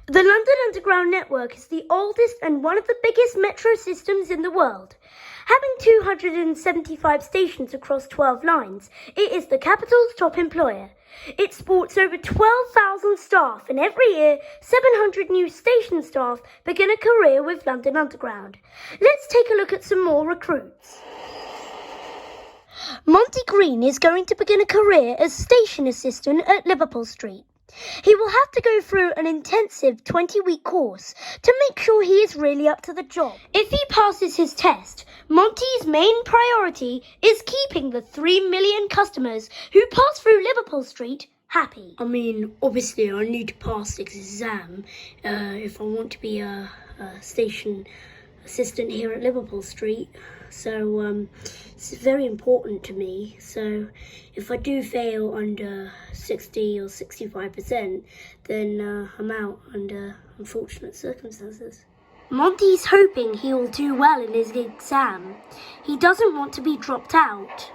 The London Underground network is the oldest and one of the biggest metro systems in the world. Having 275 stations across 12 lines, it is the capital's top employer. It sports over 12,000 staff, and every year 700 new station staff begin a career with London Underground. Let's take a look at some more recruits. Monty Green is going to begin a career as station assistant at Liverpool Street. He will have to go through an intensive 20-week course to make sure he is really up to the job. If he passes his test, Monty's main priority is keeping the 3 million customers who pass through Liverpool Street happy. I mean, obviously I need to pass this exam if I want to be a station assistant here at Liverpool Street. So it's very important to me. So if I do fail under 60 or 65%, then I'm out under unfortunate circumstances. Monty's hoping he will do well in his exam. He doesn't want to be dropped out.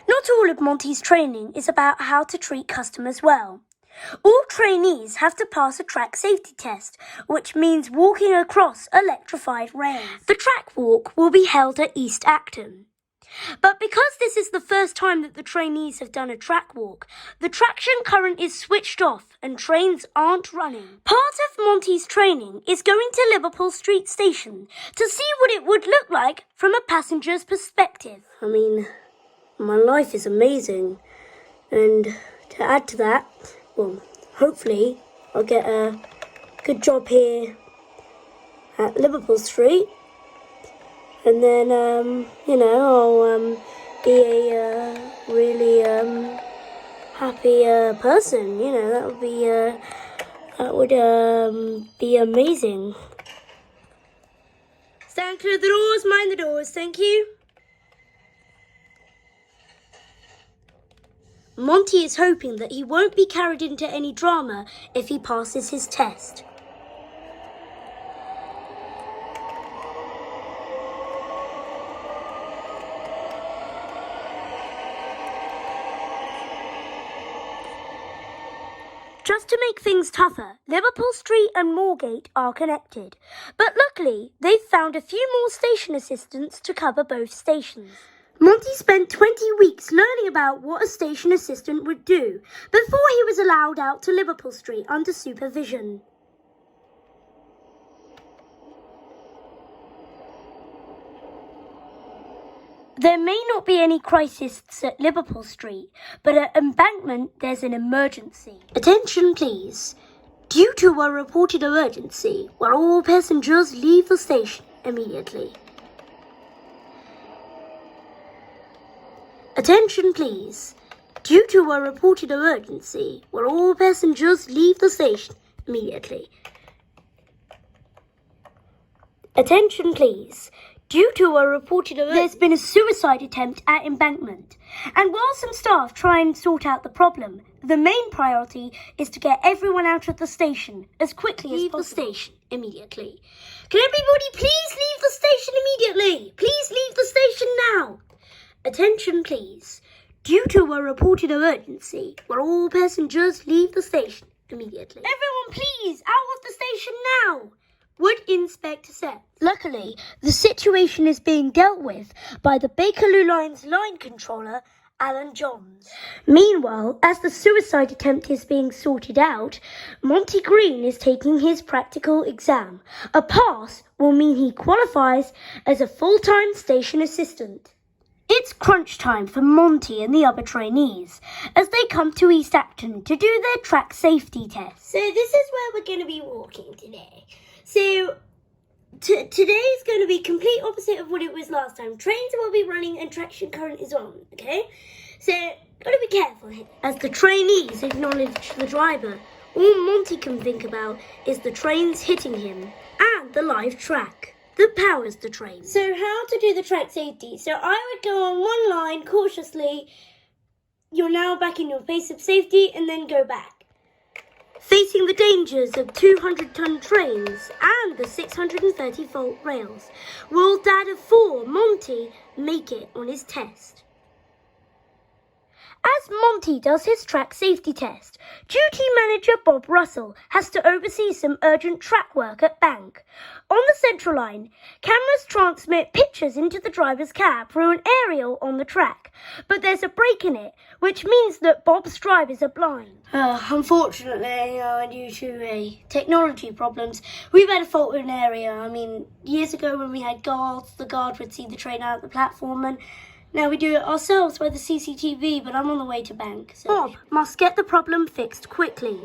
Not all of Monty's training is about how to treat customers well. All trainees have to pass a track safety test, which means walking across electrified rails. The track walk will be held at East Acton. But because this is the first time that the trainees have done a track walk, the traction current is switched off and trains aren't running. Part of Monty's training is going to Liverpool Street Station to see what it would look like from a passenger's perspective. I mean, my life is amazing, and to add to that, well, hopefully I'll get a good job here at Liverpool Street, and then, I'll be a really happy person. That would be amazing. Stand clear of the doors, mind the doors, thank you. Monty is hoping that he won't be carried into any drama if he passes his test. Just to make things tougher, Liverpool Street and Moorgate are connected, but luckily they've found a few more station assistants to cover both stations. Monty spent 20 weeks learning about what a station assistant would do before he was allowed out to Liverpool Street under supervision. There may not be any crises at Liverpool Street, but at Embankment there's an emergency. Attention please. Due to a reported emergency, will all passengers leave the station immediately. Attention please. Due to a reported emergency, will all passengers leave the station immediately. Attention please. Due to a reported emergency, there's been a suicide attempt at Embankment. And while some staff try and sort out the problem, the main priority is to get everyone out of the station as quickly as possible. Leave the station immediately. Can everybody please leave the station immediately? Please leave the station now. Attention please. Due to a reported emergency, will all passengers leave the station immediately? Everyone please, out of the station now! Would Inspector say. Luckily, the situation is being dealt with by the Bakerloo Line's line controller, Alan Johns. Meanwhile, as the suicide attempt is being sorted out, Monty Green is taking his practical exam. A pass will mean he qualifies as a full-time station assistant. It's crunch time for Monty and the other trainees as they come to East Acton to do their track safety test. So this is where we're going to be walking today. So today is going to be complete opposite of what it was last time. Trains will be running and traction current is on, okay? So gotta be careful here. As the trainees acknowledge the driver, all Monty can think about is the trains hitting him and the live track that powers the train. So how to do the track safety? So I would go on one line cautiously. You're now back in your place of safety and then go back. Facing the dangers of 200-ton trains and the 630-volt rails, will Dad of 4, Monty, make it on his test? As Monty does his track safety test, duty manager Bob Russell has to oversee some urgent track work at Bank. On the central line, cameras transmit pictures into the driver's cab through an aerial on the track, but there's a break in it, which means that Bob's drivers are blind. Unfortunately, due to technology problems, we've had a fault in an area. Years ago when we had guards, the guard would see the train out of the platform, and now we do it ourselves by the CCTV, but I'm on the way to Bank. So Bob must get the problem fixed quickly.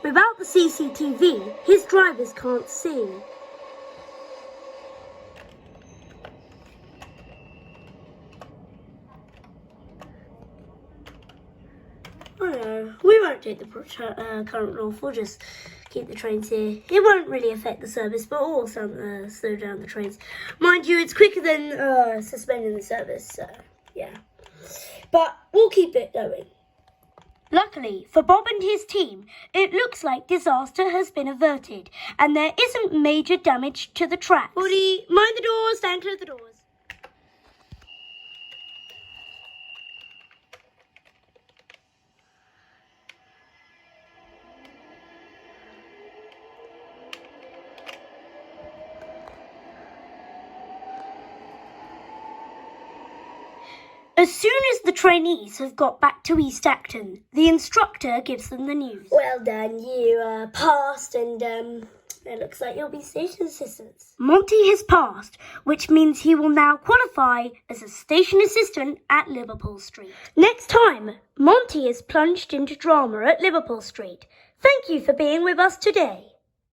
Without the CCTV, his drivers can't see. Oh no, we won't take the current north, we'll just keep the trains here. It won't really affect the service, but we'll also slow down the trains. Mind you, it's quicker than suspending the service, so yeah. But we'll keep it going. Luckily for Bob and his team, it looks like disaster has been averted, and there isn't major damage to the tracks. Woody, mind the doors, stand clear of the doors. As soon as the trainees have got back to East Acton, the instructor gives them the news. Well done, you passed, and it looks like you'll be station assistants. Monty has passed, which means he will now qualify as a station assistant at Liverpool Street. Next time, Monty is plunged into drama at Liverpool Street. Thank you for being with us today.